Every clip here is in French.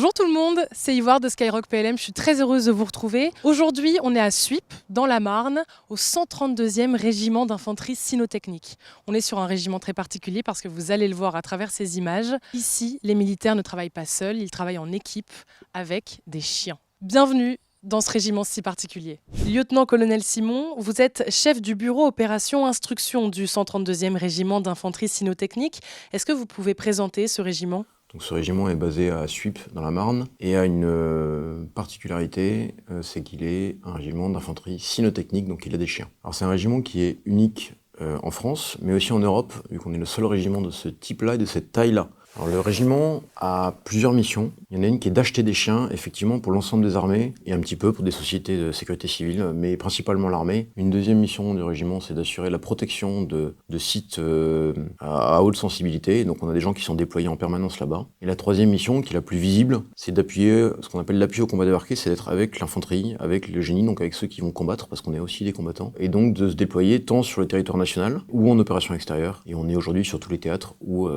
Bonjour tout le monde, c'est Ivoire de Skyrock PLM, je suis très heureuse de vous retrouver. Aujourd'hui, on est à Suippes, dans la Marne, au 132e régiment d'infanterie cynotechnique. On est sur un régiment très particulier parce que vous allez le voir à travers ces images. Ici, les militaires ne travaillent pas seuls, ils travaillent en équipe avec des chiens. Bienvenue dans ce régiment si particulier. Lieutenant-colonel Simon, vous êtes chef du bureau opération instruction du 132e régiment d'infanterie cynotechnique. Est-ce que vous pouvez présenter ce régiment ? Donc ce régiment est basé à Suippes, dans la Marne, et a une particularité, c'est qu'il est un régiment d'infanterie cynotechnique, donc il a des chiens. Alors c'est un régiment qui est unique en France, mais aussi en Europe, vu qu'on est le seul régiment de ce type-là et de cette taille-là. Alors le régiment a plusieurs missions. Il y en a une qui est d'acheter des chiens, effectivement, pour l'ensemble des armées, et un petit peu pour des sociétés de sécurité civile, mais principalement l'armée. Une deuxième mission du régiment, c'est d'assurer la protection de sites à haute sensibilité, donc on a des gens qui sont déployés en permanence là-bas. Et la troisième mission, qui est la plus visible, c'est d'appuyer, ce qu'on appelle l'appui au combat débarqué, c'est d'être avec l'infanterie, avec le génie, donc avec ceux qui vont combattre, parce qu'on est aussi des combattants, et donc de se déployer tant sur le territoire national, ou en opération extérieure, et on est aujourd'hui sur tous les théâtres où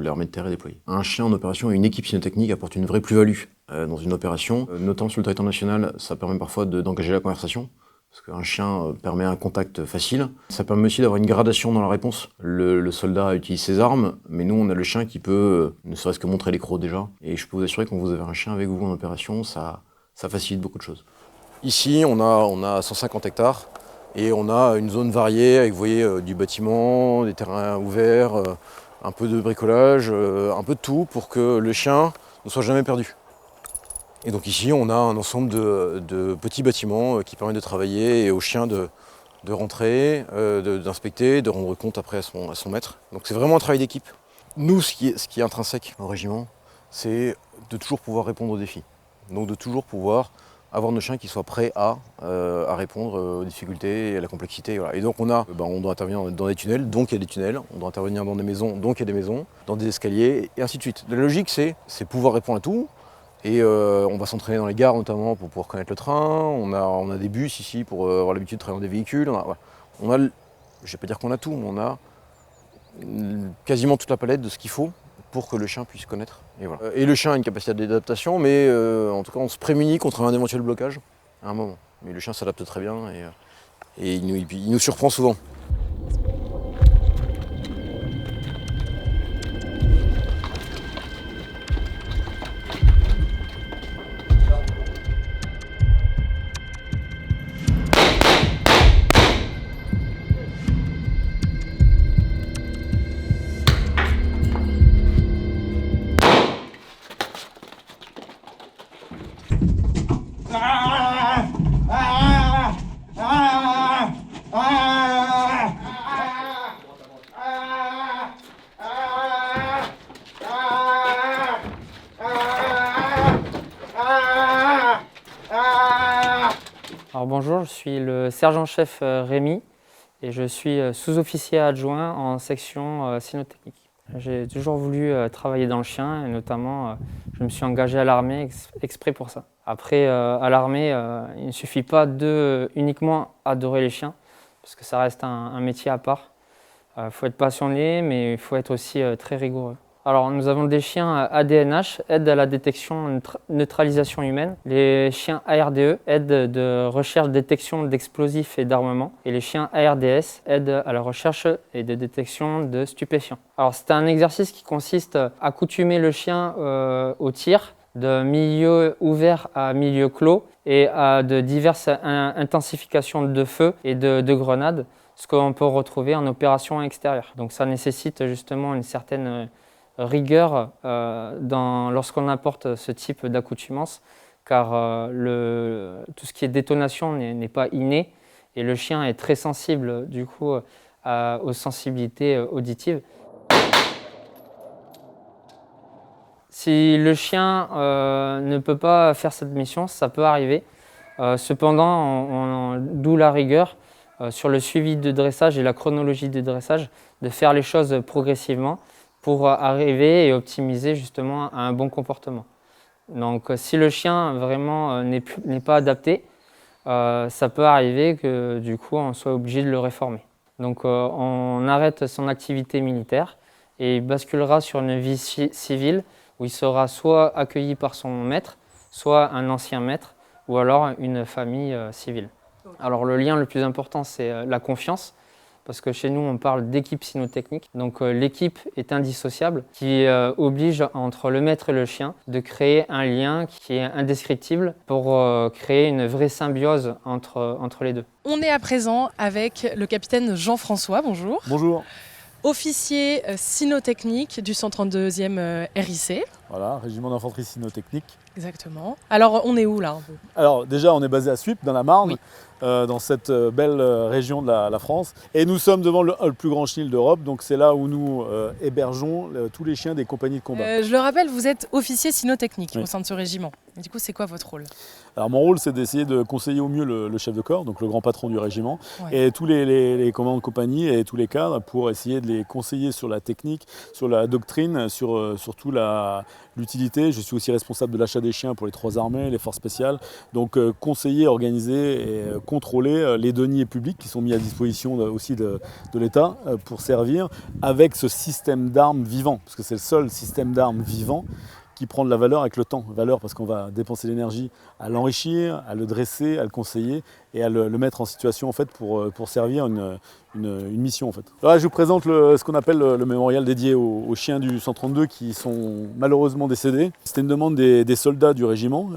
l'armée de terre est déployée. Un chien en opération et une équipe cynotechnique apporte une vraie plus-value dans une opération, notamment sur le territoire national. Ça permet parfois d'engager la conversation, parce qu'un chien permet un contact facile. Ça permet aussi d'avoir une gradation dans la réponse. Le soldat utilise ses armes, mais nous on a le chien qui peut ne serait-ce que montrer les crocs déjà. Et je peux vous assurer que quand vous avez un chien avec vous en opération, ça facilite beaucoup de choses. Ici on a 150 hectares et on a une zone variée avec, vous voyez, du bâtiment, des terrains ouverts, un peu de bricolage, un peu de tout pour que le chien ne soit jamais perdu. Et donc ici, on a un ensemble de petits bâtiments qui permettent de travailler et au chien de rentrer, d'inspecter, de rendre compte après à son maître. Donc c'est vraiment un travail d'équipe. Nous, ce qui est intrinsèque au régiment, c'est de toujours pouvoir répondre aux défis. Donc de toujours pouvoir avoir nos chiens qui soient prêts à répondre aux difficultés et à la complexité. Voilà. Et donc on doit intervenir dans des tunnels, donc il y a des tunnels. On doit intervenir dans des maisons, donc il y a des maisons, dans des escaliers, et ainsi de suite. La logique, c'est pouvoir répondre à tout. Et on va s'entraîner dans les gares notamment pour pouvoir connaître le train. On a des bus ici pour avoir l'habitude de travailler dans des véhicules. Je ne vais pas dire qu'on a tout, mais on a quasiment toute la palette de ce qu'il faut pour que le chien puisse connaître. Et, voilà. Et le chien a une capacité d'adaptation, mais en tout cas on se prémunit contre un éventuel blocage à un moment. Mais le chien s'adapte très bien et il nous surprend souvent. Alors bonjour, je suis le sergent-chef Rémi et je suis sous-officier adjoint en section cynotechnique. J'ai toujours voulu travailler dans le chien et notamment je me suis engagé à l'armée exprès pour ça. Après à l'armée, il ne suffit pas de uniquement adorer les chiens parce que ça reste un métier à part. Il faut être passionné mais il faut être aussi très rigoureux. Alors nous avons des chiens ADNH, aide à la détection neutralisation humaine. Les chiens ARDE, aide de recherche détection d'explosifs et d'armement. Et les chiens ARDS, aide à la recherche et de détection de stupéfiants. Alors c'est un exercice qui consiste à accoutumer le chien au tir, de milieu ouvert à milieu clos et à de diverses intensifications de feu et de grenades, ce qu'on peut retrouver en opération extérieure. Donc ça nécessite justement une certaine rigueur lorsqu'on apporte ce type d'accoutumance, car tout ce qui est détonation n'est pas inné et le chien est très sensible du coup aux sensibilités auditives. Si le chien ne peut pas faire cette mission, ça peut arriver. Cependant, d'où la rigueur sur le suivi de dressage et la chronologie de dressage, de faire les choses progressivement pour arriver et optimiser justement un bon comportement. Donc si le chien vraiment n'est pas adapté, ça peut arriver que du coup on soit obligé de le réformer. Donc on arrête son activité militaire et il basculera sur une vie civile où il sera soit accueilli par son maître, soit un ancien maître, ou alors une famille civile. Alors le lien le plus important, c'est la confiance, parce que chez nous, on parle d'équipe cynotechnique. Donc l'équipe est indissociable, qui oblige entre le maître et le chien de créer un lien qui est indescriptible pour créer une vraie symbiose entre les deux. On est à présent avec le capitaine Jean-François, bonjour. Bonjour. Officier cynotechnique du 132e RIC. Voilà, régiment d'infanterie cynotechnique. Exactement. Alors on est où là un peu ? Alors déjà, on est basé à Suippes, dans la Marne, Oui. dans cette belle région de la France. Et nous sommes devant le plus grand chenil d'Europe, donc c'est là où nous hébergeons tous les chiens des compagnies de combat. Je le rappelle, vous êtes officier cynotechnique Oui. au sein de ce régiment. Et du coup, c'est quoi votre rôle ? Alors mon rôle, c'est d'essayer de conseiller au mieux le chef de corps, donc le grand patron du régiment, Ouais. et tous les commandants de compagnie et tous les cadres pour essayer de les conseiller sur la technique, sur la doctrine, surtout l'utilité. Je suis aussi responsable de l'achat des chiens pour les 3 armées, les forces spéciales. Donc conseiller, organiser et contrôler les deniers publics qui sont mis à disposition aussi de l'État pour servir avec ce système d'armes vivant, parce que c'est le seul système d'armes vivant qui prend de la valeur avec le temps. Valeur parce qu'on va dépenser l'énergie à l'enrichir, à le dresser, à le conseiller et à le mettre en situation en fait, pour servir une mission. En fait. Là, je vous présente ce qu'on appelle le mémorial dédié aux chiens du 132 qui sont malheureusement décédés. C'était une demande des soldats du régiment.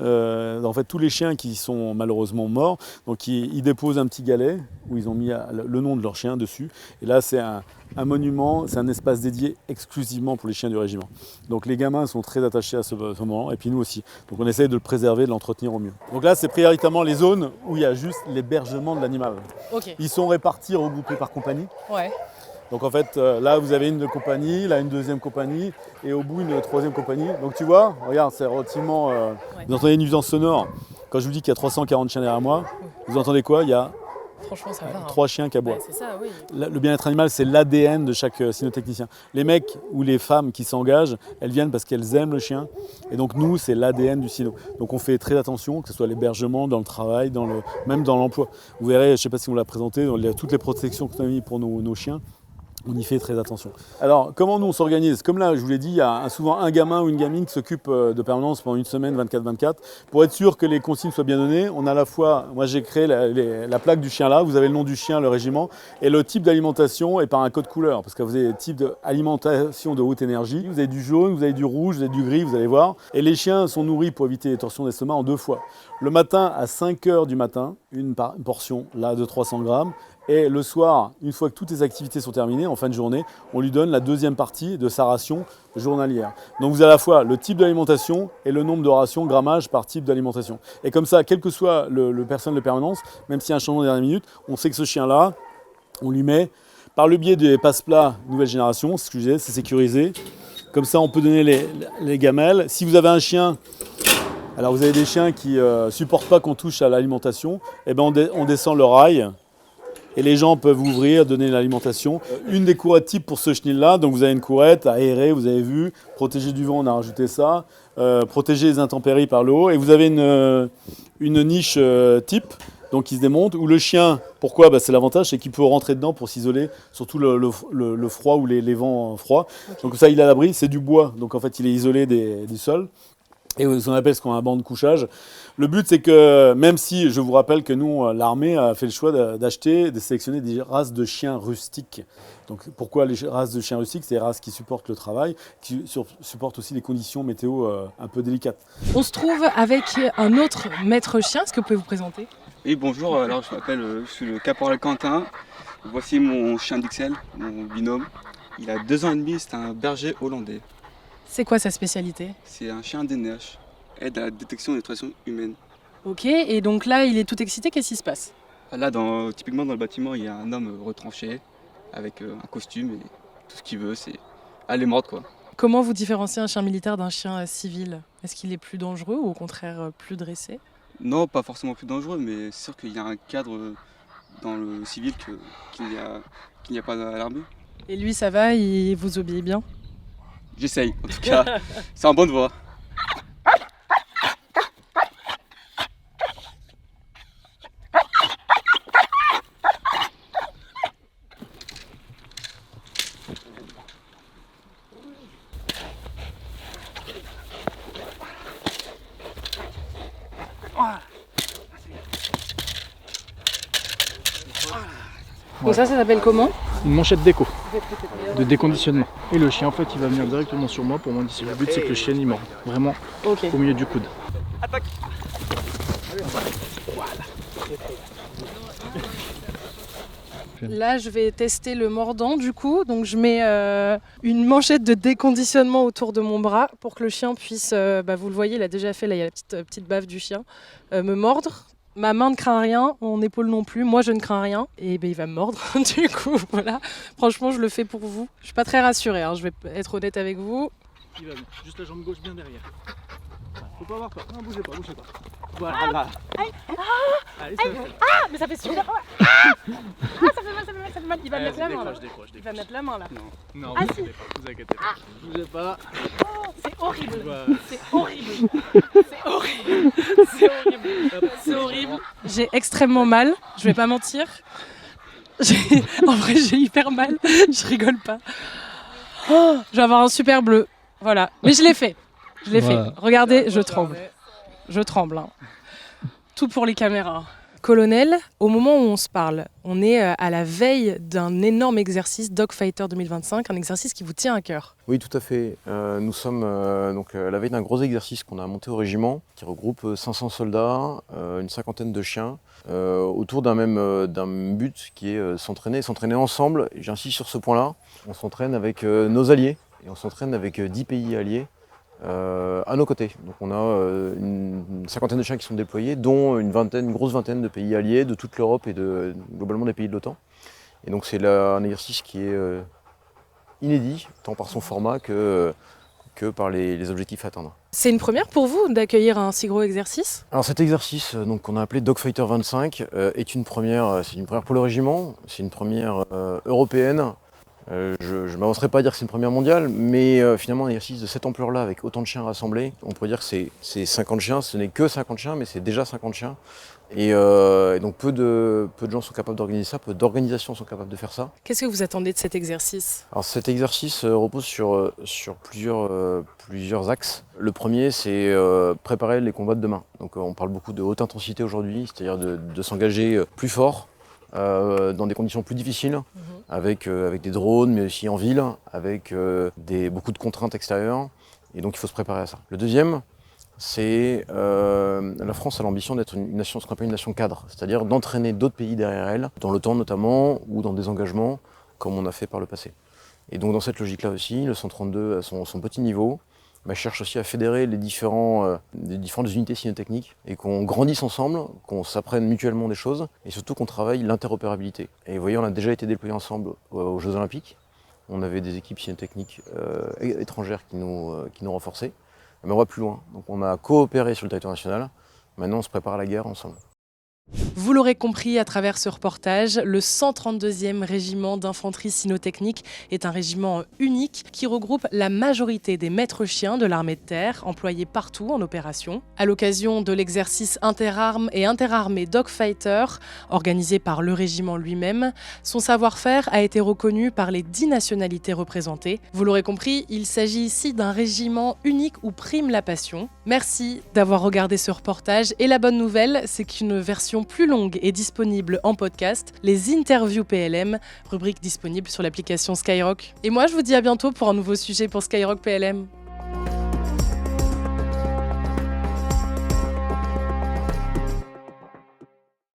En fait, tous les chiens qui sont malheureusement morts, donc ils déposent un petit galet où ils ont mis le nom de leur chien dessus. Et là, c'est un monument, c'est un espace dédié exclusivement pour les chiens du régiment. Donc les gamins sont très attachés à ce moment, et puis nous aussi. Donc on essaye de le préserver, de l'entretenir au mieux. Donc là, c'est prioritairement les zones où il y a juste l'hébergement de l'animal. Ok. Ils sont répartis, regroupés par compagnie. Ouais. Donc en fait, là, vous avez une compagnie, là, une deuxième compagnie, et au bout, une troisième compagnie. Donc tu vois, regarde, c'est relativement... Vous entendez une nuisance sonore. Quand je vous dis qu'il y a 340 chiens derrière moi, vous entendez quoi ? Il y a Franchement, ça va. 3 chiens qui aboient. Ouais, c'est ça, oui. Le bien-être animal, c'est l'ADN de chaque cynotechnicien. Les mecs ou les femmes qui s'engagent, elles viennent parce qu'elles aiment le chien. Et donc nous, c'est l'ADN du cyno. Donc on fait très attention, que ce soit l'hébergement, dans le travail, même dans l'emploi. Vous verrez, je ne sais pas si on l'a présenté, toutes les protections qu'on a mises pour nos chiens, on y fait très attention. Alors, comment nous on s'organise ? Comme là, je vous l'ai dit, il y a souvent un gamin ou une gamine qui s'occupe de permanence pendant une semaine, 24-24. Pour être sûr que les consignes soient bien données, on a à la fois, moi j'ai créé la plaque du chien là, vous avez le nom du chien, le régiment, et le type d'alimentation est par un code couleur, parce que vous avez le type d'alimentation de haute énergie, vous avez du jaune, vous avez du rouge, vous avez du gris, vous allez voir. Et les chiens sont nourris pour éviter les torsions d'estomac en 2 fois. Le matin à 5h du matin, une portion là de 300 grammes. Et le soir, une fois que toutes les activités sont terminées, en fin de journée, on lui donne la deuxième partie de sa ration journalière. Donc vous avez à la fois le type d'alimentation et le nombre de rations, grammage par type d'alimentation. Et comme ça, quel que soit le personnel de permanence, même s'il y a un changement de dernière minute, on sait que ce chien-là, on lui met, par le biais des passe-plats nouvelle génération, c'est ce que je disais, c'est sécurisé. Comme ça, on peut donner les gamelles. Si vous avez un chien... Alors vous avez des chiens qui ne supportent pas qu'on touche à l'alimentation, eh ben on descend le rail. Et les gens peuvent ouvrir, donner l'alimentation. Une des courettes type pour ce chenil-là, donc vous avez une courette aérée, vous avez vu, protégée du vent, on a rajouté ça, protégée des intempéries par le haut. Et vous avez une niche type, donc qui se démonte, où le chien, pourquoi ? C'est l'avantage, c'est qu'il peut rentrer dedans pour s'isoler, surtout le froid ou les vents froids. Donc ça, il est à l'abri, c'est du bois, donc en fait il est isolé du sol. Et on appelle ce qu'on a un banc de couchage. Le but, c'est que, même si je vous rappelle que nous, l'armée a fait le choix d'acheter, de sélectionner des races de chiens rustiques. Donc pourquoi les races de chiens rustiques ? C'est des races qui supportent le travail, qui supportent aussi les conditions météo un peu délicates. On se trouve avec un autre maître chien. Est-ce que vous pouvez vous présenter ? Oui, bonjour, alors je m'appelle, je suis le caporal Quentin. Voici mon chien d'Ixelles, mon binôme. Il a 2 ans et demi, c'est un berger hollandais. C'est quoi sa spécialité ? C'est un chien DNH, aide à la détection des tractions humaines. Ok, et donc là, il est tout excité, qu'est-ce qui se passe ? Là, typiquement dans le bâtiment, il y a un homme retranché avec un costume et tout ce qu'il veut, c'est aller mordre quoi. Comment vous différenciez un chien militaire d'un chien civil ? Est-ce qu'il est plus dangereux ou au contraire plus dressé ? Non, pas forcément plus dangereux, mais c'est sûr qu'il y a un cadre dans le civil qu'il n'y a pas à l'armée. Et lui, ça va, il vous obéit bien ? J'essaye, en tout cas, c'est en bonne voie. Donc ça s'appelle comment? Une manchette d'écho, de déconditionnement. Et le chien, en fait, il va venir directement sur moi pour m'en dissuader. Le but, c'est que le chien, il mord vraiment au milieu du coude. Là, je vais tester le mordant du coup. Donc, je mets une manchette de déconditionnement autour de mon bras pour que le chien puisse, vous le voyez, il a déjà fait, là, il y a la petite baffe du chien, me mordre. Ma main ne craint rien, mon épaule non plus, moi je ne crains rien. Et il va me mordre, du coup, voilà. Franchement, je le fais pour vous. Je suis pas très rassurée, je vais être honnête avec vous. Il va bien. Juste la jambe gauche bien derrière. Faut pas avoir peur. Non, bougez pas. Voilà. Allez, ça va. Mais ça fait super mal. Ça fait mal. Il va mettre la main là. Il va mettre la main là. Non, Ah, vous inquiétez pas. Bougez pas. Oh, c'est horrible. Voilà. C'est horrible. J'ai extrêmement mal, je vais pas mentir. En vrai, j'ai hyper mal. Je rigole pas. Oh, je vais avoir un super bleu. Voilà. Mais je l'ai fait. Regardez, je tremble. Tout pour les caméras. Colonel, au moment où on se parle, on est à la veille d'un énorme exercice Dogfighter 2025, un exercice qui vous tient à cœur. Oui, tout à fait. Nous sommes à la veille d'un gros exercice qu'on a monté au régiment, qui regroupe 500 soldats, une cinquantaine de chiens, autour d'un même but qui est s'entraîner ensemble. Et j'insiste sur ce point-là. On s'entraîne avec nos alliés, et on s'entraîne avec 10 pays alliés à nos côtés. Donc on a une cinquantaine de chiens qui sont déployés, dont une grosse vingtaine de pays alliés de toute l'Europe et globalement des pays de l'OTAN. Et donc c'est un exercice qui est inédit, tant par son format que par les objectifs à atteindre. C'est une première pour vous d'accueillir un si gros exercice? Alors cet exercice qu'on a appelé Dogfighter 25 est une première, c'est une première pour le régiment, c'est une première européenne. Je ne m'avancerai pas à dire que c'est une première mondiale, mais finalement un exercice de cette ampleur-là, avec autant de chiens rassemblés, on pourrait dire que c'est 50 chiens, ce n'est que 50 chiens, mais c'est déjà 50 chiens. Et donc peu de gens sont capables d'organiser ça, peu d'organisations sont capables de faire ça. Qu'est-ce que vous attendez de cet exercice? Alors cet exercice repose sur plusieurs axes. Le premier, c'est préparer les combats de demain. Donc on parle beaucoup de haute intensité aujourd'hui, c'est-à-dire de s'engager plus fort, dans des conditions plus difficiles, avec des drones, mais aussi en ville, avec beaucoup de contraintes extérieures. Et donc il faut se préparer à ça. Le deuxième, c'est la France a l'ambition d'être une nation, ce qu'on appelle une nation cadre, c'est-à-dire d'entraîner d'autres pays derrière elle, dans l'OTAN notamment, ou dans des engagements, comme on a fait par le passé. Et donc dans cette logique-là aussi, le 132 à son petit niveau, cherche aussi à fédérer les différentes unités cynotechniques et qu'on grandisse ensemble, qu'on s'apprenne mutuellement des choses et surtout qu'on travaille l'interopérabilité. Et vous voyez, on a déjà été déployés ensemble aux Jeux Olympiques. On avait des équipes cynotechniques étrangères qui nous renforçaient. Mais on va plus loin. Donc on a coopéré sur le territoire national. Maintenant, on se prépare à la guerre ensemble. Vous l'aurez compris à travers ce reportage, le 132e régiment d'infanterie cynotechnique est un régiment unique qui regroupe la majorité des maîtres chiens de l'armée de terre employés partout en opération. À l'occasion de l'exercice interarmes et interarmées Dogfighter organisé par le régiment lui-même, son savoir-faire a été reconnu par les 10 nationalités représentées. Vous l'aurez compris, il s'agit ici d'un régiment unique où prime la passion. Merci d'avoir regardé ce reportage et la bonne nouvelle, c'est qu'une version plus longue est disponible en podcast, les interviews PLM, rubrique disponible sur l'application Skyrock. Et moi, je vous dis à bientôt pour un nouveau sujet pour Skyrock PLM.